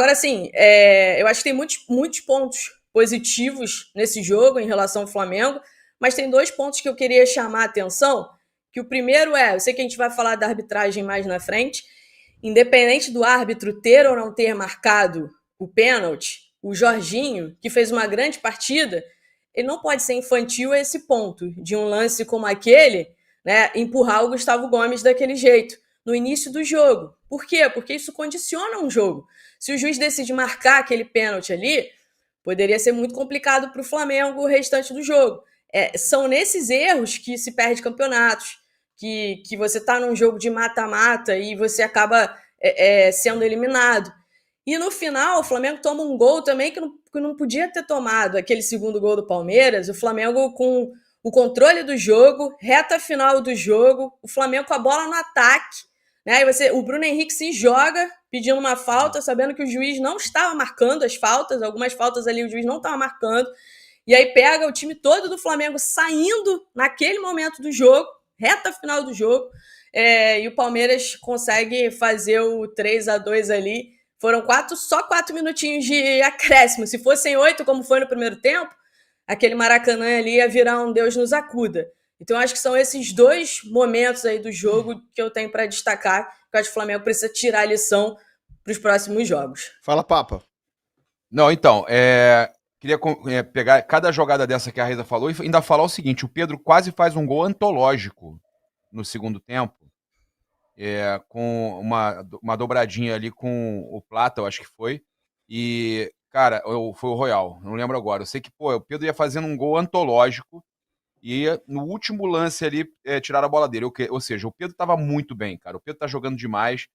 Agora, assim, eu acho que tem muitos pontos positivos nesse jogo em relação ao Flamengo, mas tem 2 pontos que eu queria chamar a atenção, que o primeiro eu sei que a gente vai falar da arbitragem mais na frente, independente do árbitro ter ou não ter marcado o pênalti, o Jorginho, que fez uma grande partida, ele não pode ser infantil a esse ponto, de um lance como aquele, né, empurrar o Gustavo Gomes daquele jeito, no início do jogo. Por quê? Porque isso condiciona um jogo. Se o juiz decide marcar aquele pênalti ali, poderia ser muito complicado para o Flamengo o restante do jogo. São nesses erros que se perde campeonatos, que você está num jogo de mata-mata e você acaba sendo eliminado. E no final, o Flamengo toma um gol também que não podia ter tomado, aquele segundo gol do Palmeiras. O Flamengo com o controle do jogo, reta final do jogo, o Flamengo com a bola no ataque, né? E o Bruno Henrique se joga pedindo uma falta, sabendo que o juiz não estava marcando as faltas, algumas faltas ali o juiz não estava marcando, e aí pega o time todo do Flamengo saindo naquele momento do jogo, reta final do jogo, e o Palmeiras consegue fazer o 3-2 ali. Foram só 4 minutinhos de acréscimo. Se fossem 8, como foi no primeiro tempo, aquele Maracanã ali ia virar um Deus nos acuda. Então, acho que são esses 2 momentos aí do jogo que eu tenho para destacar, que eu acho que o Flamengo precisa tirar a lição para os próximos jogos. Fala, Papa. Não, então, queria pegar cada jogada dessa que a Raíza falou e ainda falar o seguinte: o Pedro quase faz um gol antológico no segundo tempo, com uma dobradinha ali com o Plata, eu acho que foi, e, cara, foi o Royal, não lembro agora. Eu sei que, o Pedro ia fazendo um gol antológico e no último lance ali tiraram a bola dele. Ou seja, o Pedro estava muito bem, cara. O Pedro tá jogando demais.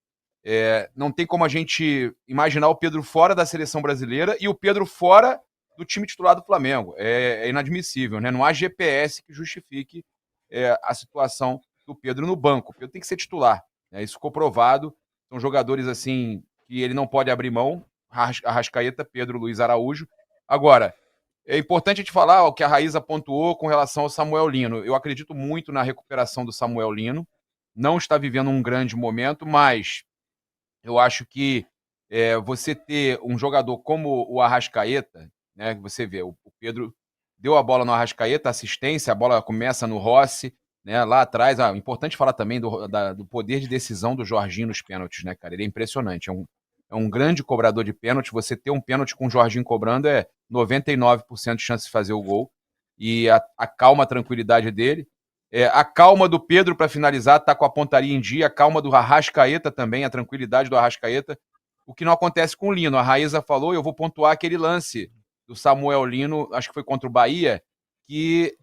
Não tem como a gente imaginar o Pedro fora da seleção brasileira e o Pedro fora do time titular do Flamengo. É inadmissível, né? Não há GPS que justifique a situação do Pedro no banco. O Pedro tem que ser titular, né? Isso ficou provado. São jogadores assim que ele não pode abrir mão. Arrascaeta, Pedro, Luiz Araújo. Agora, é importante a gente falar o que a Raíza pontuou com relação ao Samuel Lino. Eu acredito muito na recuperação do Samuel Lino. Não está vivendo um grande momento, mas eu acho que você ter um jogador como o Arrascaeta, né, que você vê, o Pedro deu a bola no Arrascaeta, assistência, a bola começa no Rossi, né, lá atrás. Importante falar também do poder de decisão do Jorginho nos pênaltis, né, cara? Ele é impressionante, é um grande cobrador de pênalti. Você ter um pênalti com o Jorginho cobrando 99% de chance de fazer o gol. E a calma, a tranquilidade dele. A calma do Pedro para finalizar, tá com a pontaria em dia. A calma do Arrascaeta também, a tranquilidade do Arrascaeta. O que não acontece com o Lino. A Raíza falou, eu vou pontuar aquele lance do Samuel Lino, acho que foi contra o Bahia, que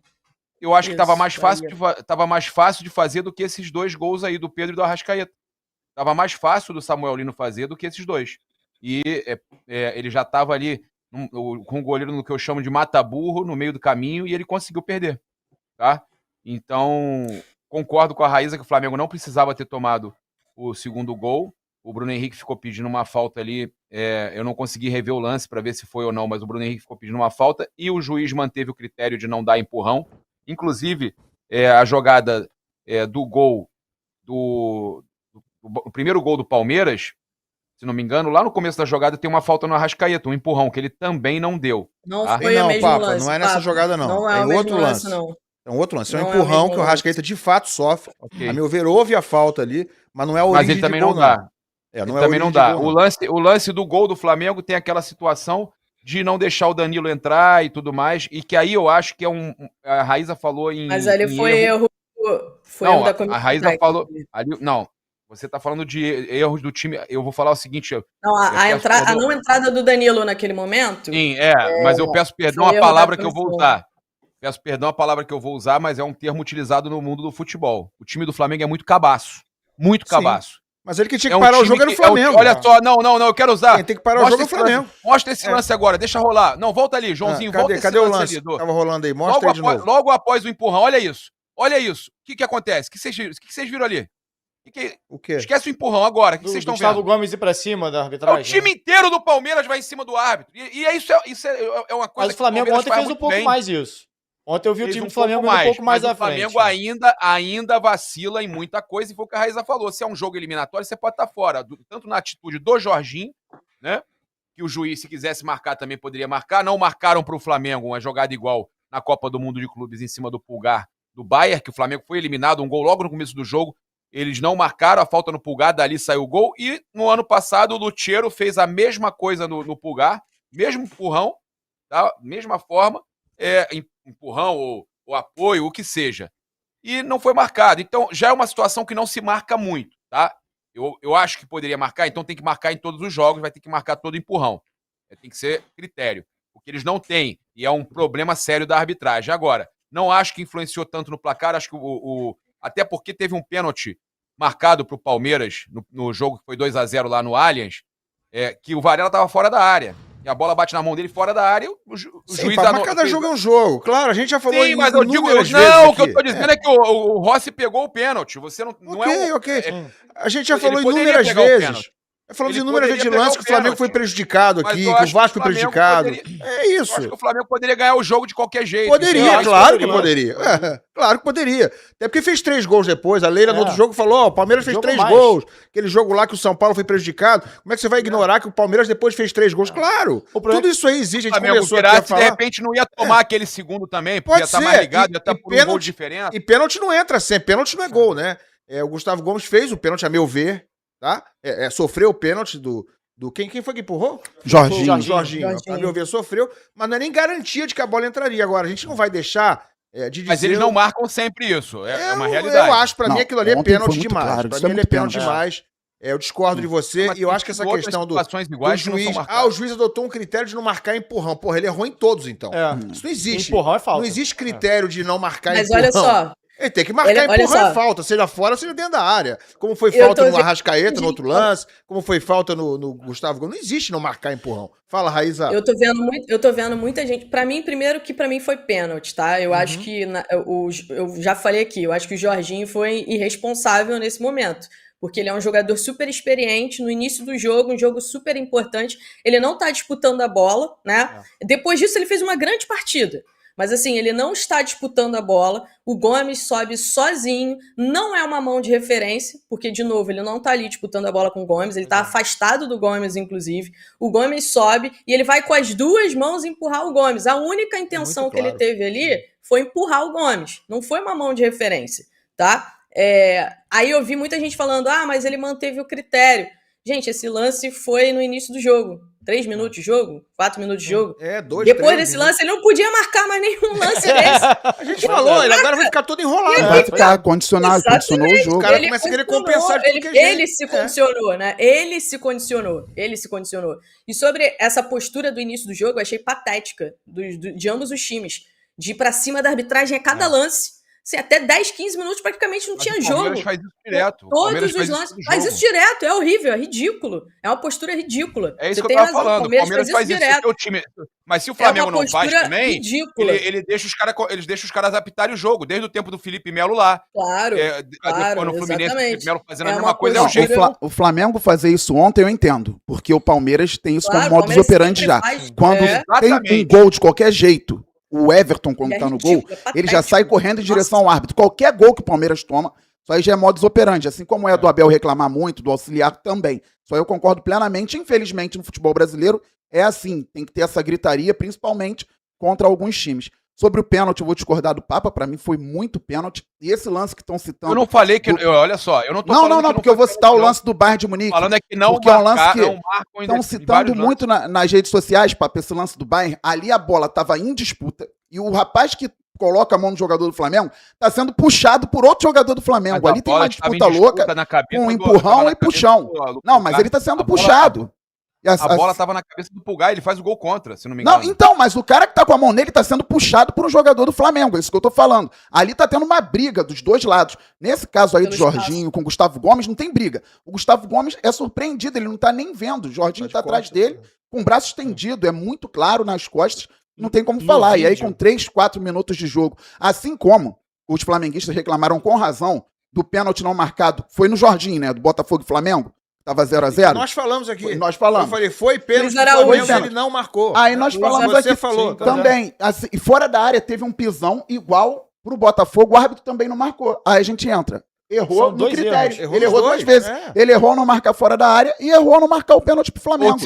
eu acho que estava mais fácil de fazer do que esses 2 gols aí do Pedro e do Arrascaeta. Estava mais fácil do Samuel Lino fazer do que esses 2. E ele já estava ali com o goleiro no que eu chamo de mata-burro, no meio do caminho, e ele conseguiu perder. Tá? Então, concordo com a Raíza que o Flamengo não precisava ter tomado o segundo gol. O Bruno Henrique ficou pedindo uma falta ali. Eu não consegui rever o lance para ver se foi ou não, mas o Bruno Henrique ficou pedindo uma falta e o juiz manteve o critério de não dar empurrão. Inclusive, a jogada do gol o primeiro gol do Palmeiras, se não me engano, lá no começo da jogada tem uma falta no Arrascaeta, um empurrão, que ele também não deu. Não foi o mesmo Papa, lance. não é nessa jogada, não. Não é outro lance, não. É um outro lance. É um empurrão que o Arrascaeta de fato sofre. Okay. A meu ver, houve a falta ali, mas não é a origem mas ele também de gol, não dá. Ele também não dá. O lance do gol do Flamengo tem aquela situação de não deixar o Danilo entrar e tudo mais, e que aí eu acho que a Raíza falou em... Mas ali foi erro não, da comissão. A Raíza falou... Ali, não, você está falando de erros do time. Eu vou falar o seguinte... Não, a não entrada do Danilo naquele momento... Sim, mas eu peço perdão a palavra que eu vou usar. Peço perdão a palavra que eu vou usar, mas é um termo utilizado no mundo do futebol. O time do Flamengo é muito cabaço. Muito cabaço. Mas ele que tinha que parar o jogo era o Flamengo. Olha só, não, eu quero usar. Quem tem que parar o jogo é o Flamengo. Mostra esse lance agora, deixa rolar. Não, volta ali, Joãozinho, volta esse lance. Cadê o lance? Tava rolando aí, mostra aí de novo. Logo após o empurrão, olha isso. Olha isso. O que acontece? O que vocês viram ali? O quê? Esquece o empurrão agora. O que vocês estão vendo? Gustavo Gomes ir pra cima da arbitragem. O time inteiro do Palmeiras vai em cima do árbitro. E isso é uma coisa. Mas o Flamengo ontem fez um pouco mais isso. Ontem eu vi o time do Flamengo um pouco mais à frente. O Flamengo ainda vacila em muita coisa, e foi o que a Raíza falou. Se é um jogo eliminatório, você pode estar fora. Tanto na atitude do Jorginho, né? que o juiz, se quisesse marcar, também poderia marcar. Não marcaram para o Flamengo uma jogada igual na Copa do Mundo de Clubes em cima do Pulgar do Bayern, que o Flamengo foi eliminado, um gol logo no começo do jogo. Eles não marcaram a falta no Pulgar, dali saiu o gol. E no ano passado o Lucheiro fez a mesma coisa no Pulgar, mesmo empurrão, tá? Mesma forma, empurrão ou apoio, o que seja. E não foi marcado. Então já é uma situação que não se marca muito, tá? Eu acho que poderia marcar, então tem que marcar em todos os jogos, vai ter que marcar todo empurrão. Tem que ser critério. Porque eles não têm, e é um problema sério da arbitragem. Agora, não acho que influenciou tanto no placar, acho que até porque teve um pênalti marcado pro Palmeiras no jogo que foi 2-0 lá no Allianz, que o Varela estava fora da área. E a bola bate na mão dele fora da área, o juiz... Mas cada jogo é um jogo. Claro, a gente já falou isso inúmeras vezes. Não, o que eu tô dizendo é que o Rossi pegou o pênalti. Você não é... Ok. A gente já falou inúmeras vezes. Falamos inúmeras vezes de lance que o Flamengo foi prejudicado aqui, que o Vasco foi prejudicado. É isso. Eu acho que o Flamengo poderia ganhar o jogo de qualquer jeito. Poderia, claro que poderia. Claro que poderia. Até porque fez 3 gols depois. A Leila no outro jogo falou, o Palmeiras fez 3 gols. Aquele jogo lá que o São Paulo foi prejudicado. Como é que você vai ignorar que o Palmeiras depois fez 3 gols? Claro. Tudo isso aí existe. A gente começou aqui a falar. De repente não ia tomar aquele segundo também, porque ia estar mais ligado, ia estar por um gol de diferença. E pênalti não entra sempre. Pênalti não é gol, né? O Gustavo Gomes fez o pênalti, a meu ver, tá? Sofreu o pênalti do quem foi que empurrou? Jorginho. A meu ver, sofreu, mas não é nem garantia de que a bola entraria. Agora, a gente não vai deixar de dizer... Mas eles não marcam sempre isso, é uma realidade. Eu acho, pra mim, aquilo ali é pênalti demais. Claro, pra mim, ele é pênalti demais. Eu discordo de você, e eu acho que essa questão do juiz... o juiz adotou um critério de não marcar empurrão. Porra, ele errou em todos, então. Isso não existe. Empurrão é falta. Não existe critério de não marcar empurrão. Mas olha só... Ele tem que marcar empurrão e falta, seja fora, seja dentro da área. Como foi falta no Arrascaeta, no outro lance, como foi falta no Gustavo Gomes. Não existe não marcar empurrão. Fala, Raíza. Eu tô vendo muita gente... Pra mim, primeiro que pra mim foi pênalti, tá? Eu acho que... eu já falei aqui, eu acho que o Jorginho foi irresponsável nesse momento. Porque ele é um jogador super experiente, no início do jogo, um jogo super importante. Ele não tá disputando a bola, né? Depois disso, ele fez uma grande partida. Mas assim, ele não está disputando a bola, o Gomes sobe sozinho, não é uma mão de referência, porque, de novo, ele não está ali disputando a bola com o Gomes, ele está afastado do Gomes, inclusive. O Gomes sobe e ele vai com as 2 mãos empurrar o Gomes. A única intenção que ele teve ali foi empurrar o Gomes, não foi uma mão de referência, tá? Aí eu vi muita gente falando, mas ele manteve o critério. Gente, esse lance foi no início do jogo. 3 minutos de jogo? 4 minutos de jogo? 2, Depois desse lance, ele não podia marcar mais nenhum lance desse. A gente falou, ele agora vai ficar todo enrolado. Ele vai ficar condicionou o jogo. O cara começa a querer compensar de tudo que ele se condicionou, né? Ele se condicionou. E sobre essa postura do início do jogo, eu achei patética de ambos os times. De ir pra cima da arbitragem a cada lance. Assim, até 10, 15 minutos praticamente não tinha jogo. O Palmeiras faz isso direto. Todos os lances. Faz isso direto, é horrível, é ridículo. É uma postura ridícula. É isso que eu tava falando. O Palmeiras faz isso direto. O time... Mas se o Flamengo não faz também, ele deixa os caras apitarem o jogo, desde o tempo do Felipe Melo lá. Claro. Quando o Fluminense, o Felipe Melo fazendo a mesma coisa, é o jeito. O Flamengo fazer isso ontem, eu entendo. Porque o Palmeiras tem isso como modus operandi já. Quando tem um gol de qualquer jeito, o Everton, quando tá no gol, ele já sai correndo em direção ao árbitro. Qualquer gol que o Palmeiras toma, isso aí já é modus operandi. Assim como é do Abel reclamar muito, do auxiliar também. Isso aí eu concordo plenamente. Infelizmente, no futebol brasileiro, é assim. Tem que ter essa gritaria, principalmente contra alguns times. Sobre o pênalti, eu vou discordar do Papa. Pra mim, foi muito pênalti. E esse lance que estão citando... Eu não falei que... Olha só, eu não tô falando... Não, porque eu vou citar o lance do Bayern de Munique. Falando é que não porque marcar, é um lance que estão citando muito nas redes sociais, Papa, esse lance do Bayern. Ali a bola tava em disputa. E o rapaz que coloca a mão no jogador do Flamengo tá sendo puxado por outro jogador do Flamengo. Ali tem uma disputa louca com um empurrão e puxão. Não, mas ele tá sendo puxado. A bola tava na cabeça do Pulgar e ele faz o gol contra, se não me engano. Não, então, mas o cara que tá com a mão nele tá sendo puxado por um jogador do Flamengo, é isso que eu tô falando. Ali tá tendo uma briga dos dois lados. Nesse caso aí do Jorginho com o Gustavo Gomes, não tem briga. O Gustavo Gomes é surpreendido, ele não tá nem vendo. O Jorginho tá atrás dele, com o braço estendido, é muito claro nas costas, não tem como falar. E aí com 3, 4 minutos de jogo, assim como os flamenguistas reclamaram com razão do pênalti não marcado, foi no Jorginho, né, do Botafogo e Flamengo, tava 0-0. Nós falamos aqui. Nós falamos. Eu falei, foi pênalti, ele não marcou. Aí nós falamos você aqui falou também. Assim, e fora da área teve um pisão igual pro Botafogo, o árbitro também não marcou. Aí a gente entra. Errou no critério. Ele errou 2 vezes. Ele errou no marcar fora da área e errou no marcar o pênalti pro Flamengo.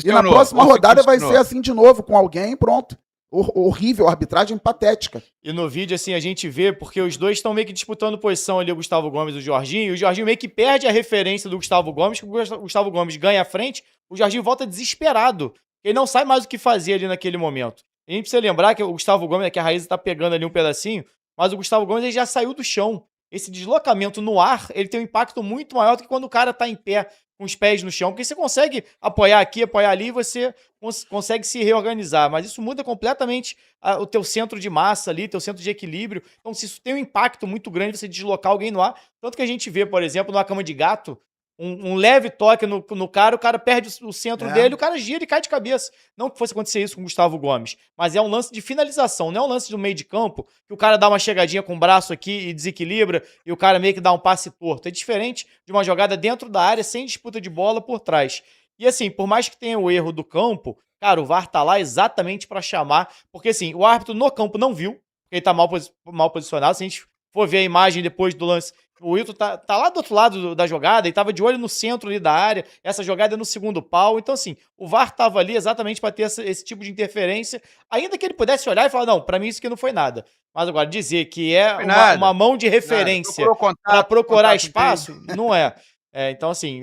E na próxima rodada vai ser assim de novo, com alguém, pronto. Horrível, arbitragem patética. E no vídeo, assim, a gente vê, porque os dois estão meio que disputando posição ali, o Gustavo Gomes e o Jorginho, e o Jorginho meio que perde a referência do Gustavo Gomes, que o Gustavo Gomes ganha a frente, o Jorginho volta desesperado. Ele não sabe mais o que fazer ali naquele momento. A gente precisa lembrar que o Gustavo Gomes, que a Raíza tá pegando ali um pedacinho, mas o Gustavo Gomes ele já saiu do chão. Esse deslocamento no ar, ele tem um impacto muito maior do que quando o cara tá em pé com os pés no chão, porque você consegue apoiar aqui, apoiar ali, e você consegue se reorganizar, mas isso muda completamente o teu centro de massa ali, teu centro de equilíbrio. Então, se isso tem um impacto muito grande, você deslocar alguém no ar, tanto que a gente vê, por exemplo, numa cama de gato, um leve toque no cara, o cara perde o centro dele, o cara gira e cai de cabeça. Não que fosse acontecer isso com o Gustavo Gomes, mas é um lance de finalização, não é um lance do meio de campo, que o cara dá uma chegadinha com o braço aqui e desequilibra, e o cara meio que dá um passe torto. É diferente de uma jogada dentro da área, sem disputa de bola por trás. E assim, por mais que tenha o erro do campo, cara, o VAR tá lá exatamente pra chamar, porque assim, o árbitro no campo não viu, porque ele tá mal posicionado. Se a gente for ver a imagem depois do lance, o Wilton tá lá do outro lado da jogada e tava de olho no centro ali da área, essa jogada é no segundo pau. Então, assim, o VAR tava ali exatamente para ter esse tipo de interferência, ainda que ele pudesse olhar e falar, não, para mim isso aqui não foi nada. Mas agora, dizer que é uma mão de referência para procurar espaço, não é. Então, assim,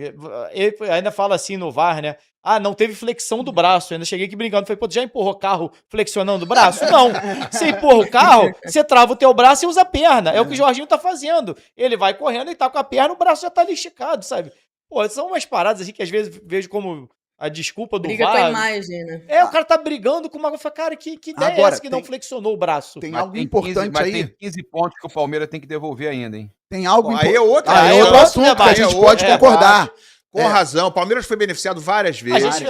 ele ainda fala assim no VAR, né? Ah, não teve flexão do braço. Eu ainda cheguei aqui brincando. Falei, pô, já empurrou o carro flexionando o braço? Não. Você empurra o carro, você trava o teu braço e usa a perna. É o que o Jorginho tá fazendo. Ele vai correndo e tá com a perna, o braço já tá ali esticado, sabe? Pô, são umas paradas assim que às vezes vejo como a desculpa do Briga VAR. Com a imagem, né? O cara tá brigando com uma... Cara, que ideia é essa que não flexionou o braço? Tem algo importante aí. Tem 15 pontos que o Palmeiras tem que devolver ainda, hein? Tem algo importante. Aí é outro assunto que a gente pode concordar. Com razão, o Palmeiras foi beneficiado várias vezes.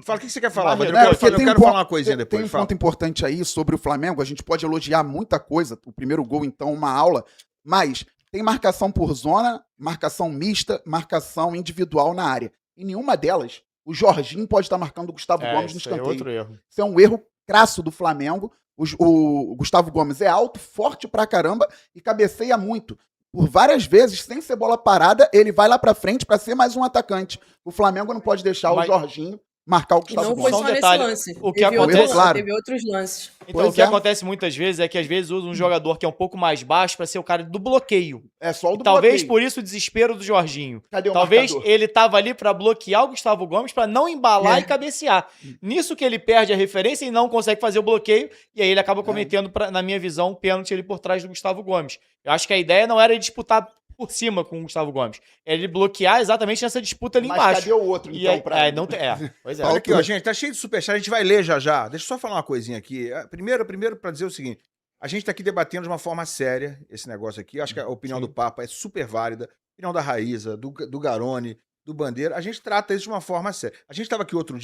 Fala, o que você quer falar, Rodrigo? Eu quero falar uma coisinha depois. Tem um ponto importante aí sobre o Flamengo, a gente pode elogiar muita coisa, o primeiro gol, então, uma aula, mas tem marcação por zona, marcação mista, marcação individual na área. Em nenhuma delas, o Jorginho pode estar marcando o Gustavo Gomes no escanteio. Outro erro. Isso é um erro crasso do Flamengo. O Gustavo Gomes é alto, forte pra caramba e cabeceia muito. Por várias vezes, sem ser bola parada, ele vai lá pra frente pra ser mais um atacante. O Flamengo não pode deixar o Jorginho marcar o Gustavo Gomes. Não foi só nesse lance. O que acontece, teve outros lances. Então, o que acontece muitas vezes é que às vezes usa um jogador que é um pouco mais baixo pra ser o cara do bloqueio. É só o do Talvez bloqueio. por isso o desespero do Jorginho. Cadê o Talvez marcador? ele tava ali pra bloquear o Gustavo Gomes pra não embalar e cabecear. Nisso que ele perde a referência e não consegue fazer o bloqueio, e aí ele acaba cometendo, na minha visão, um pênalti ali por trás do Gustavo Gomes. Eu acho que a ideia não era ele disputar por cima com o Gustavo Gomes. É ele bloquear exatamente nessa disputa ali embaixo. Mas cadê o outro, então, aí, não tem. Pois é. Olha aqui, ó, gente, tá cheio de superchat, a gente vai ler já. Deixa eu só falar uma coisinha aqui. Primeiro pra dizer o seguinte, a gente tá aqui debatendo de uma forma séria esse negócio aqui, acho que a opinião do Papa é super válida, a opinião da Raíza, do Garone, do Bandeira, a gente trata isso de uma forma séria. Eu estava aqui outro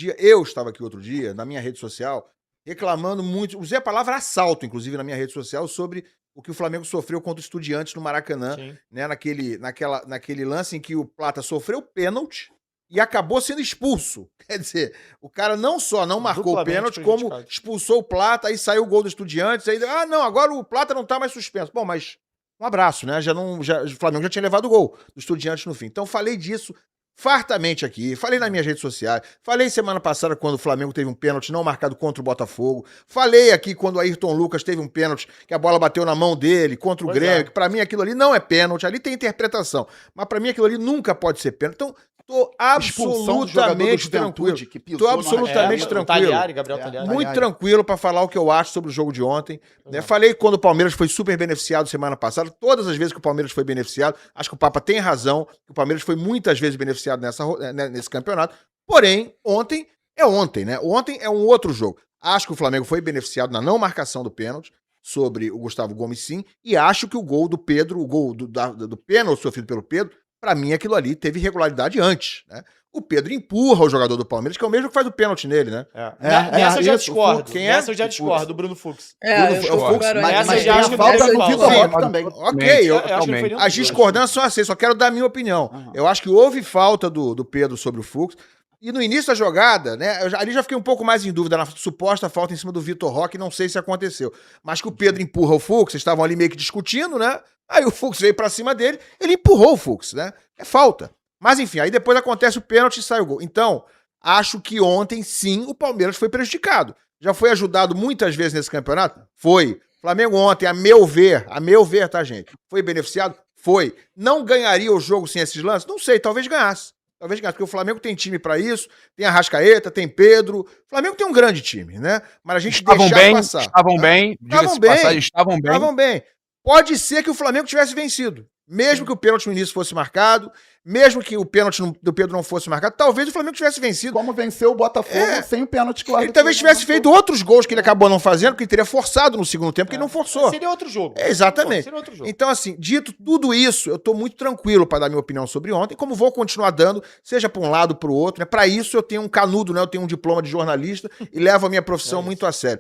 dia, na minha rede social, reclamando muito, usei a palavra assalto, inclusive, na minha rede social, sobre o que o Flamengo sofreu contra o Estudiantes no Maracanã, né, naquele lance em que o Plata sofreu pênalti e acabou sendo expulso. Quer dizer, o cara não só não marcou o pênalti, como expulsou o Plata, aí saiu o gol do Estudiantes, aí, não, agora o Plata não tá mais suspenso. Bom, mas um abraço, né, o Flamengo já tinha levado o gol do Estudiantes no fim. Então falei disso fartamente aqui, falei nas minhas redes sociais, falei semana passada quando o Flamengo teve um pênalti não marcado contra o Botafogo, falei aqui quando o Ayrton Lucas teve um pênalti que a bola bateu na mão dele contra o Grêmio, que pra mim aquilo ali não é pênalti, ali tem interpretação, mas pra mim aquilo ali nunca pode ser pênalti. Então, tô absolutamente tranquilo. Tô absolutamente tranquilo. Muito tranquilo pra falar o que eu acho sobre o jogo de ontem. Né? Falei quando o Palmeiras foi super beneficiado semana passada. Todas as vezes que o Palmeiras foi beneficiado, acho que o Papa tem razão, que o Palmeiras foi muitas vezes beneficiado nesse campeonato. Porém, ontem, né? Ontem é um outro jogo. Acho que o Flamengo foi beneficiado na não marcação do pênalti sobre o Gustavo Gomes, sim. E acho que o gol do Pedro, o gol do pênalti sofrido pelo Pedro, pra mim, aquilo ali teve irregularidade antes, né? O Pedro empurra o jogador do Palmeiras, que é o mesmo que faz o pênalti nele, né? Nessa eu já discordo. Quem é? Nessa eu já discordo, do Bruno Fux. Mas eu já acho que falta no Vitor Roque também. Ok, as discordâncias são assim, só quero dar a minha opinião. Eu acho que houve falta do Pedro sobre o Fux. E no início da jogada, né? Ali já fiquei um pouco mais em dúvida na suposta falta em cima do Vitor Roque, não sei se aconteceu. Mas que o Pedro empurra o Fux, eles estavam ali meio que discutindo, né? Aí o Fux veio pra cima dele, ele empurrou o Fux, né? É falta. Mas enfim, aí depois acontece o pênalti e sai o gol. Então, acho que ontem, sim, o Palmeiras foi prejudicado. Já foi ajudado muitas vezes nesse campeonato? Foi. Flamengo ontem, a meu ver, tá, gente? Foi beneficiado? Foi. Não ganharia o jogo sem esses lances? Não sei, talvez ganhasse. Talvez ganhasse, porque o Flamengo tem time pra isso, tem Arrascaeta, tem Pedro. O Flamengo tem um grande time, né? Mas a gente estavam deixar bem, passar. Estavam bem, estavam bem. Pode ser que o Flamengo tivesse vencido. Mesmo que o pênalti no início fosse marcado, mesmo que o pênalti do Pedro não fosse marcado, talvez o Flamengo tivesse vencido. Como venceu o Botafogo sem o pênalti, claro. Ele talvez tivesse feito outros gols que ele acabou não fazendo, porque ele teria forçado no segundo tempo, que ele não forçou. Seria outro jogo. Exatamente. Seria outro jogo. Então, assim, dito tudo isso, eu tô muito tranquilo para dar minha opinião sobre ontem, como vou continuar dando, seja para um lado ou para o outro, né? Para isso eu tenho um canudo, né? Eu tenho um diploma de jornalista e levo a minha profissão muito a sério.